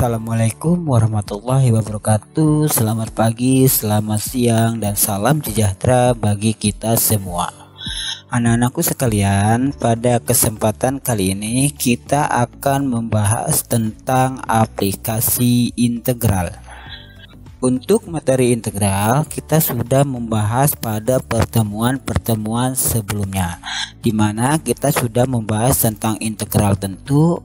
Assalamualaikum warahmatullahi wabarakatuh. Selamat pagi, selamat siang, dan salam sejahtera bagi kita semua. Anak-anakku sekalian, pada kesempatan kali ini kita akan membahas tentang aplikasi integral. Untuk materi integral kita sudah membahas pada pertemuan-pertemuan sebelumnya, di mana kita sudah membahas tentang integral tentu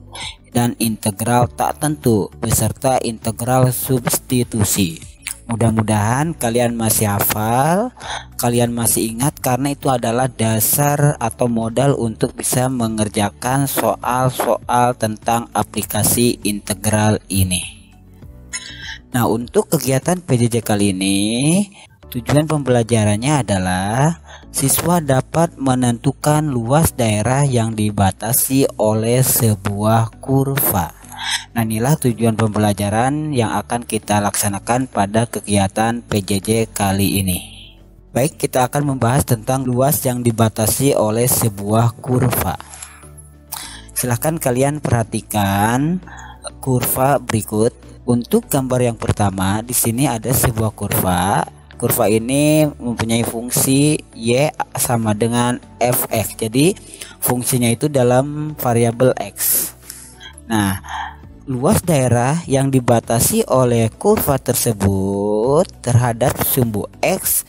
dan integral tak tentu beserta integral substitusi. Mudah-mudahan kalian masih hafal, kalian masih ingat, karena itu adalah dasar atau modal untuk bisa mengerjakan soal-soal tentang aplikasi integral ini. Nah, untuk kegiatan PJJ kali ini, tujuan pembelajarannya adalah siswa dapat menentukan luas daerah yang dibatasi oleh sebuah kurva. Nah, inilah tujuan pembelajaran yang akan kita laksanakan pada kegiatan PJJ kali ini. Baik, kita akan membahas tentang luas yang dibatasi oleh sebuah kurva. Silahkan kalian perhatikan kurva berikut. Untuk gambar yang pertama, di sini ada sebuah kurva. Kurva ini mempunyai fungsi y sama dengan fx. Jadi fungsinya itu dalam variabel x. Nah, luas daerah yang dibatasi oleh kurva tersebut terhadap sumbu x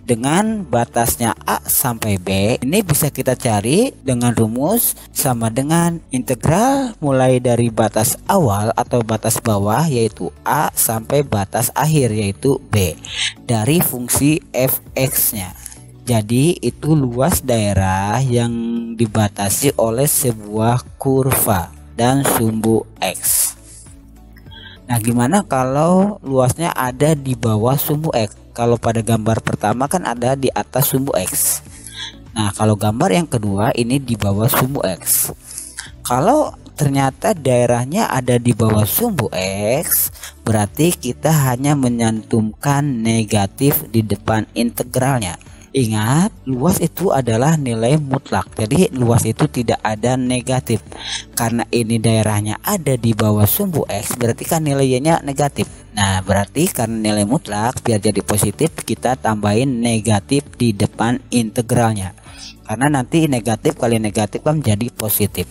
dengan batasnya A sampai B ini bisa kita cari dengan rumus sama dengan integral mulai dari batas awal atau batas bawah yaitu A sampai batas akhir yaitu B dari fungsi fx nya. Jadi itu luas daerah yang dibatasi oleh sebuah kurva dan sumbu x. Nah, gimana kalau luasnya ada di bawah sumbu x? Kalau pada gambar pertama kan ada di atas sumbu x. Nah, kalau gambar yang kedua ini di bawah sumbu x. Kalau ternyata daerahnya ada di bawah sumbu x, berarti kita hanya menyantumkan negatif di depan integralnya. Ingat, luas itu adalah nilai mutlak. Jadi luas itu tidak ada negatif. Karena ini daerahnya ada di bawah sumbu x, berarti kan nilainya negatif. Nah, berarti karena nilai mutlak, biar jadi positif kita tambahin negatif di depan integralnya. Karena nanti negatif kali negatif kan menjadi positif.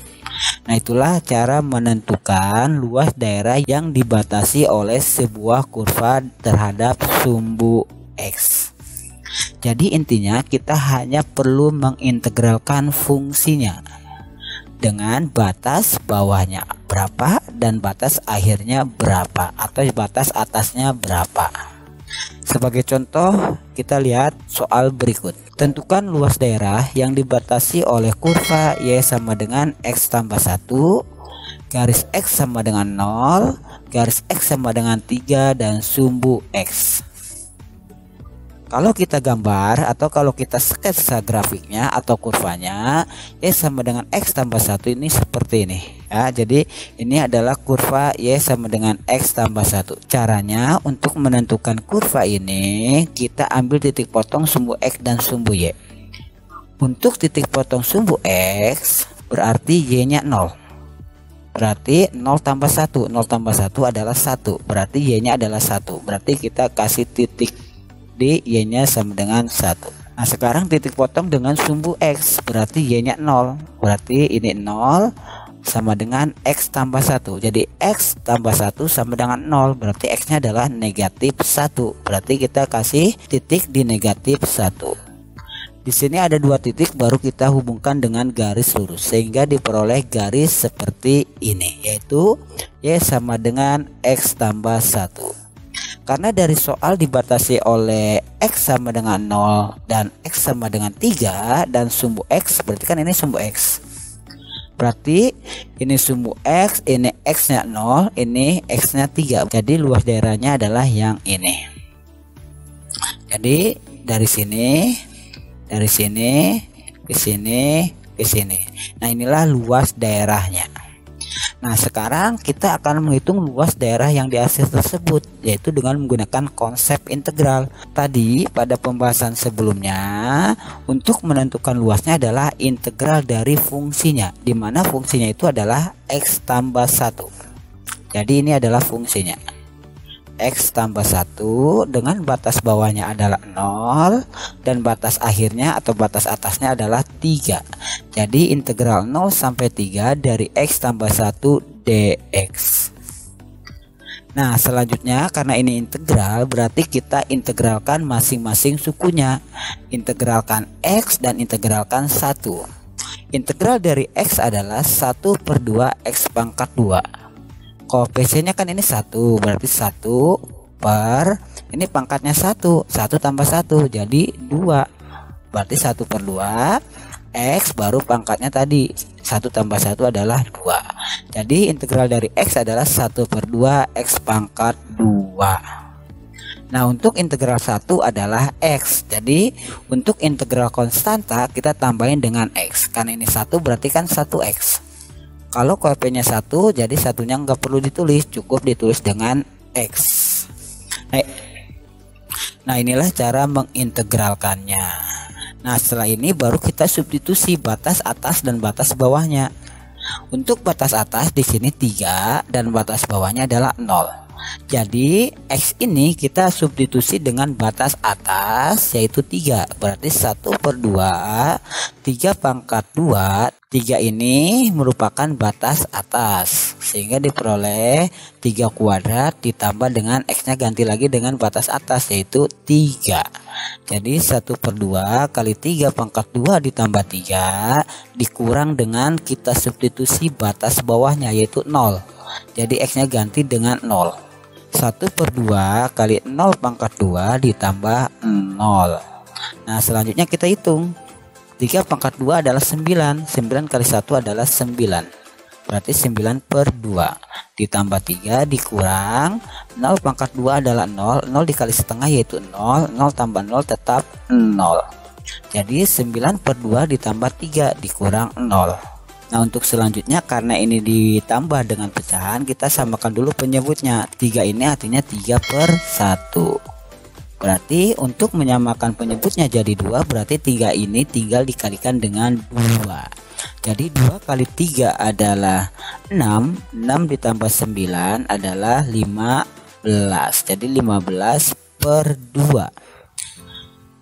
Nah, itulah cara menentukan luas daerah yang dibatasi oleh sebuah kurva terhadap sumbu x. Jadi intinya kita hanya perlu mengintegralkan fungsinya dengan batas bawahnya berapa dan batas akhirnya berapa atau batas atasnya berapa. Sebagai contoh kita lihat soal berikut. Tentukan luas daerah yang dibatasi oleh kurva y sama dengan x tambah 1, garis x sama dengan 0, garis x sama dengan 3 dan sumbu x. Kalau kita gambar atau kalau kita sketsa grafiknya atau kurvanya y sama dengan x tambah 1 ini seperti ini ya. Jadi ini adalah kurva y sama dengan x tambah 1. Caranya untuk menentukan kurva ini kita ambil titik potong sumbu x dan sumbu y. Untuk titik potong sumbu x berarti y nya 0. Berarti 0 tambah 1. 0 tambah 1 adalah 1. Berarti y nya adalah 1. Berarti kita kasih titik di y nya sama dengan 1. Nah, sekarang titik potong dengan sumbu x berarti y nya 0. Berarti ini 0 sama dengan x tambah 1. Jadi x tambah 1 sama dengan 0. Berarti x nya adalah negatif 1. Berarti kita kasih titik di negatif 1. Di sini ada dua titik baru kita hubungkan dengan garis lurus sehingga diperoleh garis seperti ini, yaitu y sama dengan x tambah 1. Karena dari soal dibatasi oleh x sama dengan 0 dan x sama dengan 3 dan sumbu x, berarti kan ini sumbu x. Berarti ini sumbu x, ini x nya 0, ini x nya 3. Jadi luas daerahnya adalah yang ini. Jadi dari sini ke sini ke sini. Nah, inilah luas daerahnya. Nah, sekarang kita akan menghitung luas daerah yang di asis tersebut, yaitu dengan menggunakan konsep integral. Tadi pada pembahasan sebelumnya, untuk menentukan luasnya adalah integral dari fungsinya, di mana fungsinya itu adalah x tambah 1. Jadi ini adalah fungsinya. X tambah 1 dengan batas bawahnya adalah 0 dan batas akhirnya atau batas atasnya adalah 3. Jadi integral 0 sampai 3 dari X tambah 1 dx. Nah selanjutnya karena ini integral berarti kita integralkan masing-masing sukunya. Integralkan X dan integralkan 1. Integral dari X adalah 1/2 X pangkat 2. Koefisiennya kan ini 1, berarti 1 per ini pangkatnya 1 tambah 1 jadi 2, berarti 1/2 X baru pangkatnya tadi 1 tambah 1 adalah 2. Jadi integral dari X adalah 1/2 X pangkat 2. Nah untuk integral 1 adalah X. Jadi untuk integral konstanta kita tambahin dengan X. Karena ini 1 berarti kan 1X. Kalau koefisiennya 1 jadi satunya nggak perlu ditulis, cukup ditulis dengan X. Nah inilah cara mengintegralkannya. Nah setelah ini baru kita substitusi batas atas dan batas bawahnya. Untuk batas atas di sini 3 dan batas bawahnya adalah 0. Jadi X ini kita substitusi dengan batas atas yaitu 3, berarti 1/2 3 pangkat 2. 3 ini merupakan batas atas sehingga diperoleh 3 kuadrat ditambah dengan X nya ganti lagi dengan batas atas yaitu 3. Jadi 1/2 kali 3 pangkat 2 ditambah 3 dikurang dengan kita substitusi batas bawahnya yaitu 0. Jadi X nya ganti dengan 0. 1/2 kali 0 pangkat 2 ditambah 0. Nah selanjutnya kita hitung. 3 pangkat 2 adalah 9. 9 kali 1 adalah 9. Berarti 9/2 ditambah 3 dikurang 0 pangkat 2 adalah 0. 0 dikali setengah yaitu 0. 0 tambah 0 tetap 0. Jadi 9/2 ditambah 3 dikurang 0. Nah untuk selanjutnya karena ini ditambah dengan pecahan kita samakan dulu penyebutnya. 3 ini artinya 3/1. Berarti untuk menyamakan penyebutnya jadi 2 berarti 3 ini tinggal dikalikan dengan 2. Jadi 2 kali 3 adalah 6. 6 ditambah 9 adalah 15. Jadi 15/2.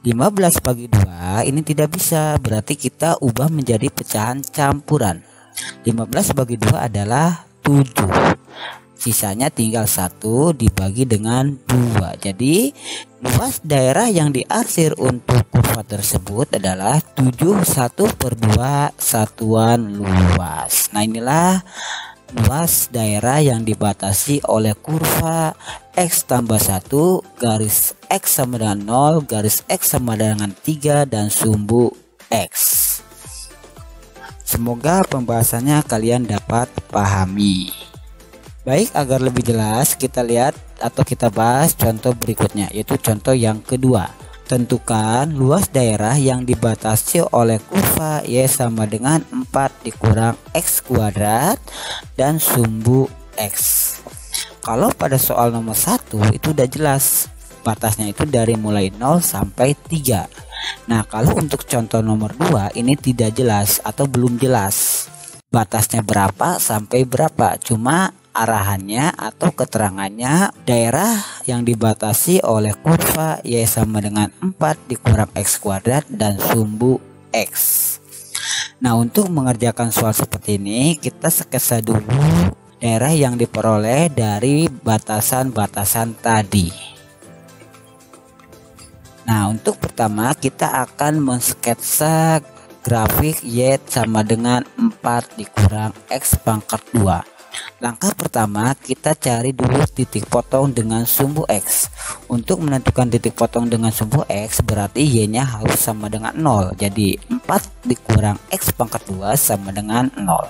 15 bagi 2 ini tidak bisa, berarti kita ubah menjadi pecahan campuran. 15 bagi 2 adalah 7. Sisanya tinggal 1 dibagi dengan 2. Jadi luas daerah yang diarsir untuk kurva tersebut adalah 7/1/2 satuan luas. Nah inilah luas daerah yang dibatasi oleh kurva X tambah 1 garis X sama dengan 0 garis X sama dengan 3 dan sumbu X. Semoga pembahasannya kalian dapat pahami. Baik, agar lebih jelas kita lihat atau kita bahas contoh berikutnya, yaitu contoh yang kedua. Tentukan luas daerah yang dibatasi oleh kurva Y sama dengan 4 dikurang X kuadrat dan sumbu X. Kalau pada soal nomor 1 itu udah jelas, batasnya itu dari mulai 0 sampai 3. Nah kalau untuk contoh nomor 2 ini tidak jelas atau belum jelas batasnya berapa sampai berapa, cuma arahannya atau keterangannya daerah yang dibatasi oleh kurva Y sama dengan 4 dikurang X kuadrat dan sumbu X. Nah untuk mengerjakan soal seperti ini kita sketsa dulu daerah yang diperoleh dari batasan-batasan tadi. Nah untuk pertama kita akan mensketsa grafik Y sama dengan 4 dikurang X pangkat 2. Langkah pertama kita cari dulu titik potong dengan sumbu X. Untuk menentukan titik potong dengan sumbu X berarti Y nya harus sama dengan 0. Jadi 4 dikurang X pangkat 2 sama dengan 0.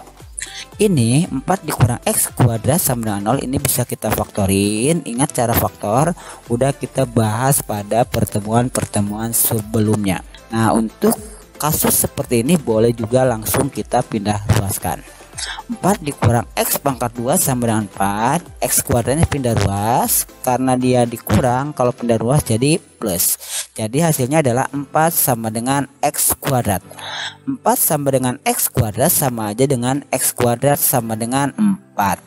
Ini 4 dikurang X kuadrat sama dengan 0 ini bisa kita faktorin. Ingat cara faktor udah kita bahas pada pertemuan-pertemuan sebelumnya. Nah untuk kasus seperti ini boleh juga langsung kita pindah ruaskan. 4 dikurang X pangkat 2 sama dengan 4. X kuadratnya pindah ruas. Karena dia dikurang, kalau pindah ruas jadi plus. Jadi hasilnya adalah 4 sama dengan X kuadrat. 4 sama dengan X kuadrat sama aja dengan X kuadrat sama dengan 4.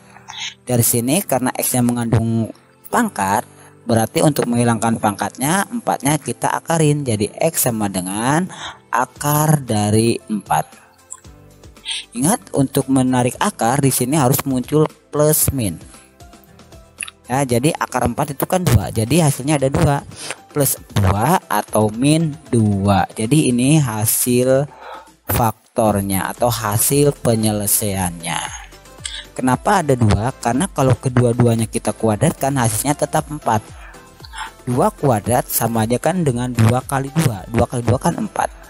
Dari sini karena X-nya mengandung pangkat, berarti untuk menghilangkan pangkatnya 4-nya kita akarin. Jadi X sama dengan akar dari 4. Ingat, untuk menarik akar di sini harus muncul plus min. Ya, jadi akar 4 itu kan 2. Jadi hasilnya ada 2. Plus 2 atau min 2. Jadi ini hasil faktornya atau hasil penyelesaiannya. Kenapa ada 2? Karena kalau kedua-duanya kita kuadratkan hasilnya tetap 4. 2 kuadrat sama aja kan dengan 2 kali 2. 2 kali 2 kan 4.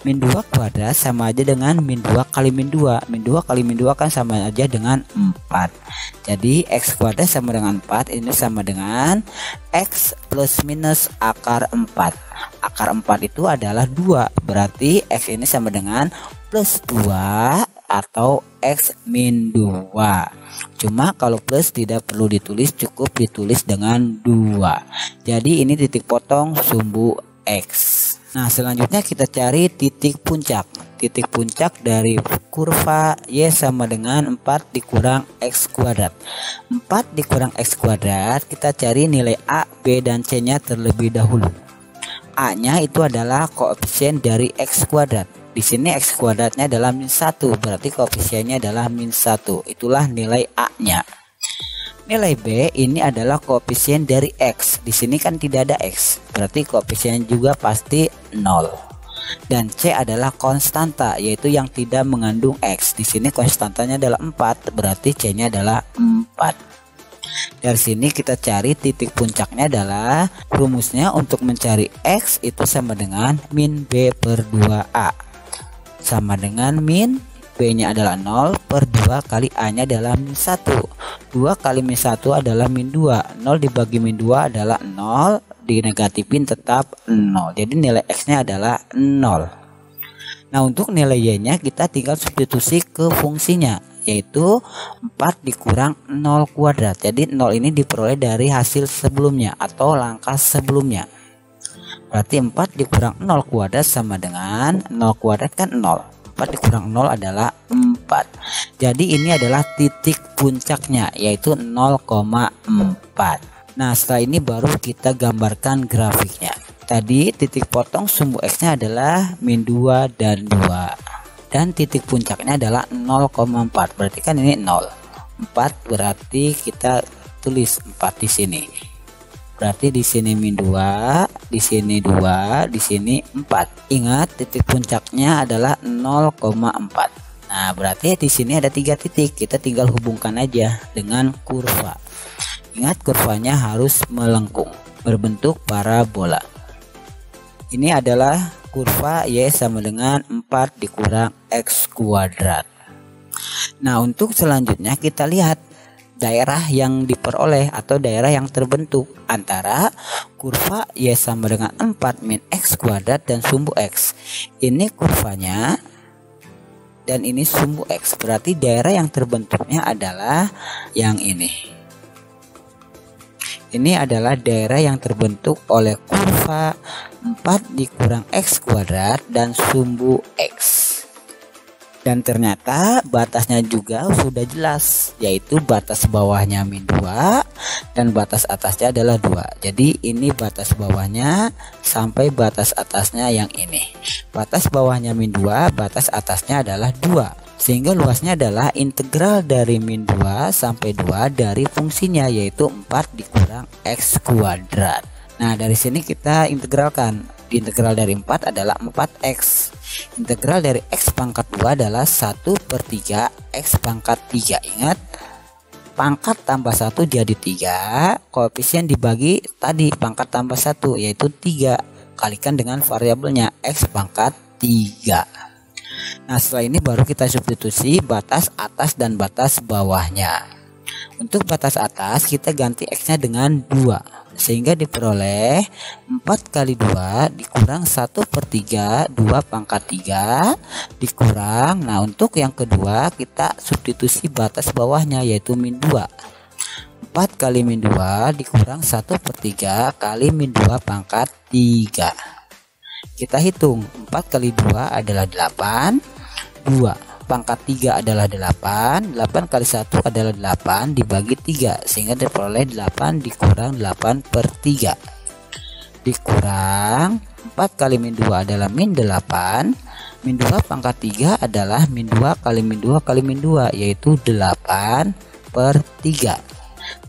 Min 2 kuadrat sama aja dengan min 2 kali min 2. Min 2 kali min 2 kan sama aja dengan 4. Jadi X kuadrat sama dengan 4. Ini sama dengan X plus minus akar 4. Akar 4 itu adalah 2. Berarti X ini sama dengan plus 2 atau X min 2. Cuma kalau plus tidak perlu ditulis, cukup ditulis dengan 2. Jadi ini titik potong sumbu X. Nah, selanjutnya kita cari titik puncak. Titik puncak dari kurva Y sama dengan 4 dikurang X kuadrat. 4 dikurang X kuadrat, kita cari nilai A, B, dan C nya terlebih dahulu. A nya itu adalah koefisien dari X kuadrat. Di sini X kuadratnya adalah min 1, berarti koefisiennya adalah min 1. Itulah nilai A nya. Nilai B ini adalah koefisien dari X. Di sini kan tidak ada X, berarti koefisien juga pasti 0. Dan C adalah konstanta, yaitu yang tidak mengandung X. Di sini konstantanya adalah 4, berarti C-nya adalah 4. Dari sini kita cari titik puncaknya adalah rumusnya untuk mencari X itu sama dengan min B per 2A. Sama dengan min B nya adalah 0 per 2 kali A nya adalah min 1. 2 kali min 1 adalah min 2. 0 dibagi min 2 adalah 0. Dinegatifin tetap 0. Jadi nilai X nya adalah 0. Nah, untuk nilai Y nya kita tinggal substitusi ke fungsinya, yaitu 4 dikurang 0 kuadrat. Jadi 0 ini diperoleh dari hasil sebelumnya atau langkah sebelumnya. Berarti 4 dikurang 0 kuadrat sama dengan 0 kuadrat kan 0. 4 dikurang 0 adalah 4. Jadi ini adalah titik puncaknya, yaitu 0,4. Nah, setelah ini baru kita gambarkan grafiknya. Tadi titik potong sumbu X nya adalah min 2 dan 2. Dan titik puncaknya adalah 0,4. Berarti kan ini 0. 4 berarti kita tulis 4 di sini. Berarti di sini min 2, di sini 2, di sini 4. Ingat, titik puncaknya adalah 0,4. Nah, berarti di sini ada 3 titik. Kita tinggal hubungkan aja dengan kurva. Ingat, kurvanya harus melengkung, berbentuk parabola. Ini adalah kurva Y sama dengan 4 dikurang X kuadrat. Nah, untuk selanjutnya kita lihat daerah yang diperoleh atau daerah yang terbentuk antara kurva Y sama dengan 4 min X kuadrat dan sumbu X. Ini kurvanya dan ini sumbu X. Berarti daerah yang terbentuknya adalah yang ini. Ini adalah daerah yang terbentuk oleh kurva 4 dikurang X kuadrat dan sumbu X. Dan ternyata batasnya juga sudah jelas, yaitu batas bawahnya min 2 dan batas atasnya adalah 2. Jadi ini batas bawahnya sampai batas atasnya yang ini. Batas bawahnya min 2, batas atasnya adalah 2. Sehingga luasnya adalah integral dari min 2 sampai 2 dari fungsinya, yaitu 4 dikurang X kuadrat. Nah, dari sini kita integralkan. Integral dari 4 adalah 4X. Integral dari X pangkat 2 adalah 1/3 X pangkat 3. Ingat, pangkat tambah 1 jadi 3. Koefisien dibagi tadi pangkat tambah 1 yaitu 3. Kalikan dengan variabelnya X pangkat 3. Nah, setelah ini baru kita substitusi batas atas dan batas bawahnya. Untuk batas atas kita ganti X nya dengan 2. Sehingga diperoleh 4 kali 2 dikurang 1/3 2 pangkat 3 dikurang. Nah, untuk yang kedua kita substitusi batas bawahnya yaitu min 2. 4 kali min 2 dikurang 1/3 kali min 2 pangkat 3. Kita hitung 4 kali 2 adalah 8. 2 pangkat 3 adalah 8. 8 kali 1 adalah 8 dibagi 3, sehingga diperoleh 8 dikurang 8 per 3. Dikurang 4 kali min 2 adalah min 8. Min 2 pangkat 3 adalah min 2 kali min 2 kali min 2, yaitu 8 per 3.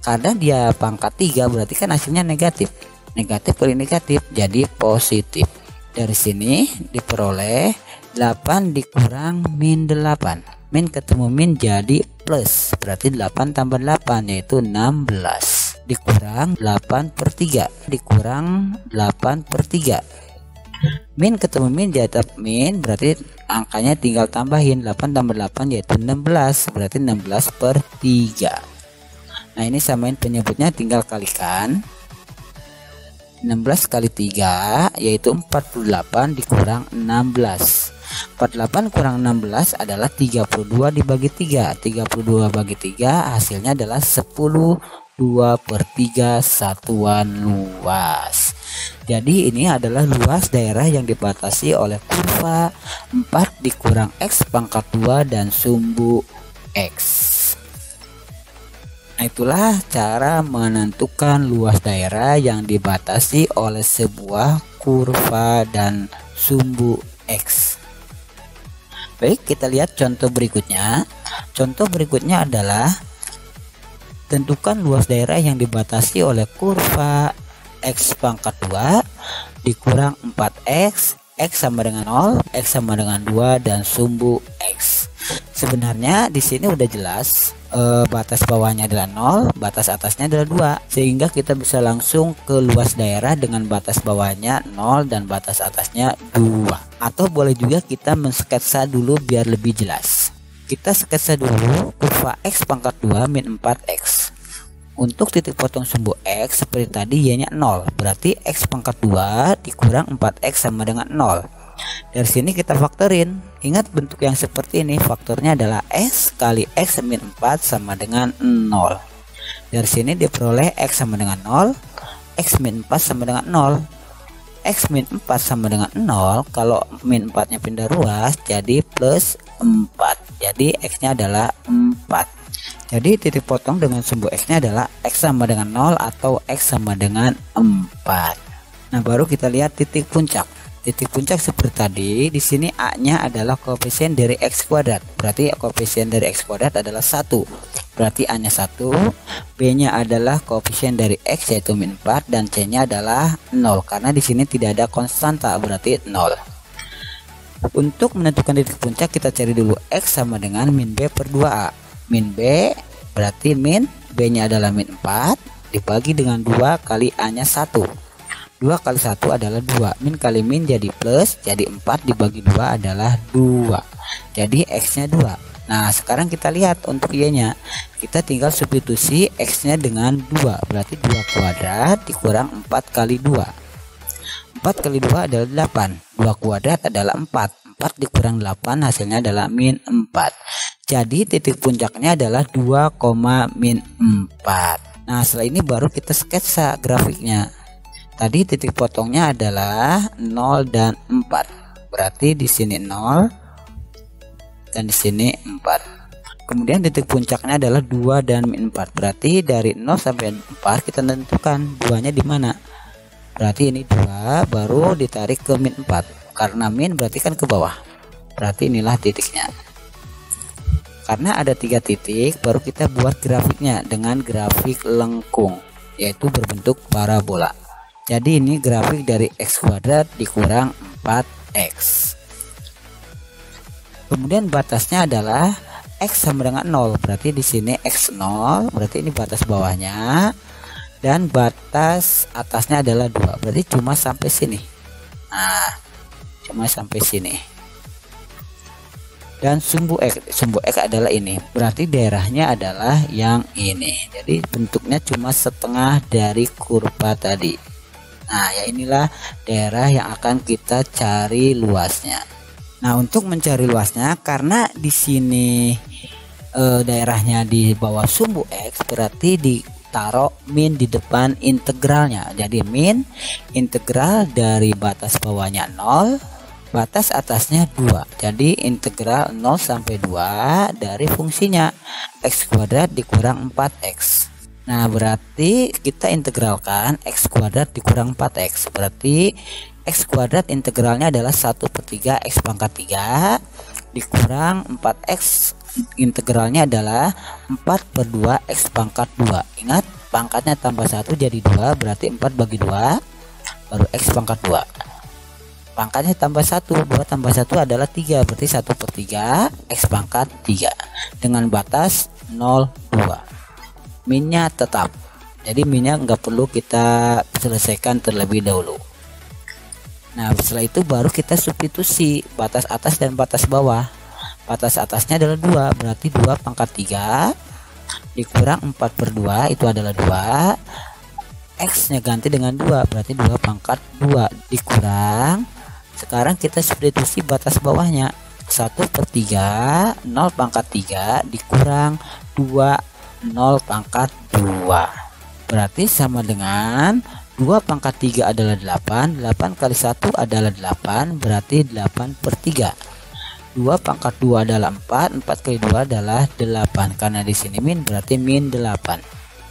Karena dia pangkat 3 berarti kan hasilnya negatif. Negatif kali negatif jadi positif. Dari sini diperoleh 8 dikurang min 8. Min ketemu min jadi plus. Berarti 8 tambah 8 yaitu 16. Dikurang 8 per 3. Dikurang 8 per 3. Min ketemu min jadi min, berarti angkanya tinggal tambahin 8 tambah 8 yaitu 16. Berarti 16 per 3. Nah ini samain penyebutnya, tinggal kalikan. 16 kali 3 yaitu 48 dikurang 16. 48 kurang 16 adalah 32 dibagi 3. 32 bagi 3 hasilnya adalah 10. 2 per 3 satuan luas. Jadi ini adalah luas daerah yang dibatasi oleh kurva 4 dikurang X pangkat 2 dan sumbu X. Nah itulah cara menentukan luas daerah yang dibatasi oleh sebuah kurva dan sumbu X. Baik, kita lihat contoh berikutnya. Contoh berikutnya adalah tentukan luas daerah yang dibatasi oleh kurva X pangkat 2 dikurang 4X, X sama dengan 0, X sama dengan 2 dan sumbu X. Sebenarnya di sini udah jelas batas bawahnya adalah 0, batas atasnya adalah 2, sehingga kita bisa langsung ke luas daerah dengan batas bawahnya 0 dan batas atasnya 2. Atau boleh juga kita mensketsa dulu biar lebih jelas. Kita sketsa dulu kurva X pangkat 2 min 4X. Untuk titik potong sumbu X seperti tadi y-nya 0, berarti X pangkat 2 dikurang 4X sama dengan 0. Dari sini kita faktorin. Ingat bentuk yang seperti ini, faktornya adalah S kali X min 4 sama dengan 0. Dari sini diperoleh X sama dengan 0, X min 4 sama dengan 0. X min 4 sama dengan 0, kalau min 4 nya pindah ruas jadi plus 4. Jadi X nya adalah 4. Jadi titik potong dengan sumbu X nya adalah X sama dengan 0 atau X sama dengan 4. Nah baru kita lihat titik puncak. Titik puncak seperti tadi, di sini A nya adalah koefisien dari X kuadrat. Berarti koefisien dari X kuadrat adalah 1. Berarti A nya 1, B nya adalah koefisien dari X yaitu min 4 dan C nya adalah 0 karena di sini tidak ada konstanta, berarti 0. Untuk menentukan titik puncak kita cari dulu X sama dengan min B per 2A. Min B berarti min B nya adalah min 4 dibagi dengan 2 kali A nya 1. 2 kali 1 adalah 2, min kali min jadi plus, jadi 4 dibagi 2 adalah 2, jadi X nya 2. Nah sekarang kita lihat untuk Y nya, kita tinggal substitusi X nya dengan 2, berarti 2 kuadrat dikurang 4 kali 2. 4 kali 2 adalah 8, 2 kuadrat adalah 4, 4 dikurang 8 hasilnya adalah min 4. Jadi titik puncaknya adalah 2, min 4. Nah setelah ini baru kita sketsa grafiknya. Tadi titik potongnya adalah 0 dan 4. Berarti di sini 0 dan di sini 4. Kemudian titik puncaknya adalah 2 dan min 4. Berarti dari 0 sampai 4 kita tentukan 2-nya di mana. Berarti ini 2 baru ditarik ke min 4. Karena min berarti kan ke bawah. Berarti inilah titiknya. Karena ada 3 titik baru kita buat grafiknya dengan grafik lengkung, yaitu berbentuk parabola. Jadi ini grafik dari X kuadrat dikurang 4X. Kemudian batasnya adalah X sama dengan 0. Berarti di sini X 0. Berarti ini batas bawahnya. Dan batas atasnya adalah 2. Berarti cuma sampai sini. Nah, cuma sampai sini. Dan sumbu X adalah ini. Berarti daerahnya adalah yang ini. Jadi bentuknya cuma setengah dari kurva tadi. Nah ya inilah daerah yang akan kita cari luasnya. Nah untuk mencari luasnya, karena di sini daerahnya di bawah sumbu X, berarti ditaruh min di depan integralnya. Jadi min integral dari batas bawahnya 0, batas atasnya 2. Jadi integral 0 sampai 2 dari fungsinya x kuadrat dikurang 4x. Nah, berarti kita integralkan x kuadrat dikurang 4x. Berarti x kuadrat integralnya adalah 1/3 x pangkat 3 dikurang 4x, integralnya adalah 4/2 x pangkat 2. Ingat, pangkatnya tambah 1 jadi 2, berarti 4 bagi 2 baru x pangkat 2. Pangkatnya tambah 1, 2 tambah 1 adalah 3, berarti 1/3 x pangkat 3 dengan batas 0, 2. Minnya tetap, jadi minnya nggak perlu kita selesaikan terlebih dahulu. Nah, setelah itu baru kita substitusi batas atas dan batas bawah. Batas atasnya adalah 2, berarti 2 pangkat 3 dikurang 4/2 itu adalah 2. X nya ganti dengan 2, berarti 2 pangkat 2 dikurang, sekarang kita substitusi batas bawahnya 1/3 0 pangkat 3 dikurang 2 0 pangkat 2, berarti sama dengan 2 pangkat 3 adalah 8, 8 kali 1 adalah 8, berarti 8/3. 2 pangkat 2 adalah 4, 4 kali 2 adalah 8, karena di sini min berarti min 8.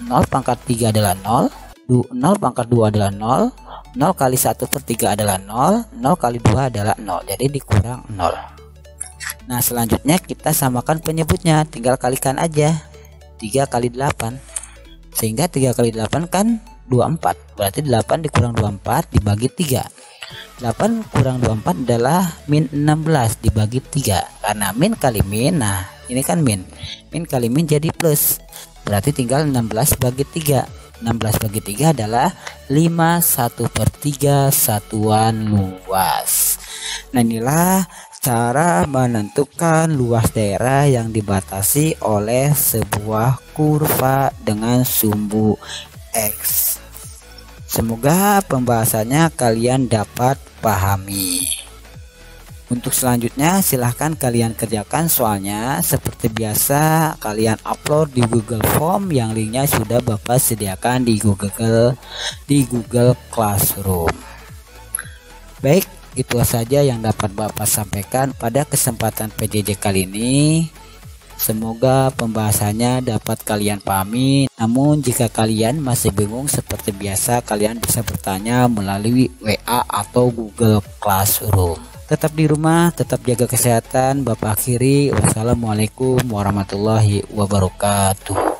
0 pangkat 3 adalah 0, 0 pangkat 2 adalah 0, 0 kali 1/3 adalah 0, 0 kali 2 adalah 0, jadi dikurang 0. Nah, selanjutnya kita samakan penyebutnya, tinggal kalikan aja 3 kali 8, sehingga 3 kali 8 kan 24, berarti 8 dikurang 24 dibagi 3. 8 kurang 24 adalah min 16 dibagi 3, karena min kali min, nah ini kan min kali min jadi plus, berarti tinggal 16 bagi 3. 16 bagi 3 adalah 5 1/3 satuan luas. Nah, inilah cara menentukan luas daerah yang dibatasi oleh sebuah kurva dengan sumbu X. Semoga pembahasannya kalian dapat pahami. Untuk selanjutnya silahkan kalian kerjakan soalnya. Seperti biasa kalian upload di Google Form yang linknya sudah Bapak sediakan di Google Classroom. Baik, itu saja yang dapat Bapak sampaikan pada kesempatan PJJ kali ini. Semoga pembahasannya dapat kalian pahami. Namun jika kalian masih bingung seperti biasa, kalian bisa bertanya melalui WA atau Google Classroom. Tetap di rumah, tetap jaga kesehatan. Bapak akhiri, wassalamualaikum warahmatullahi wabarakatuh.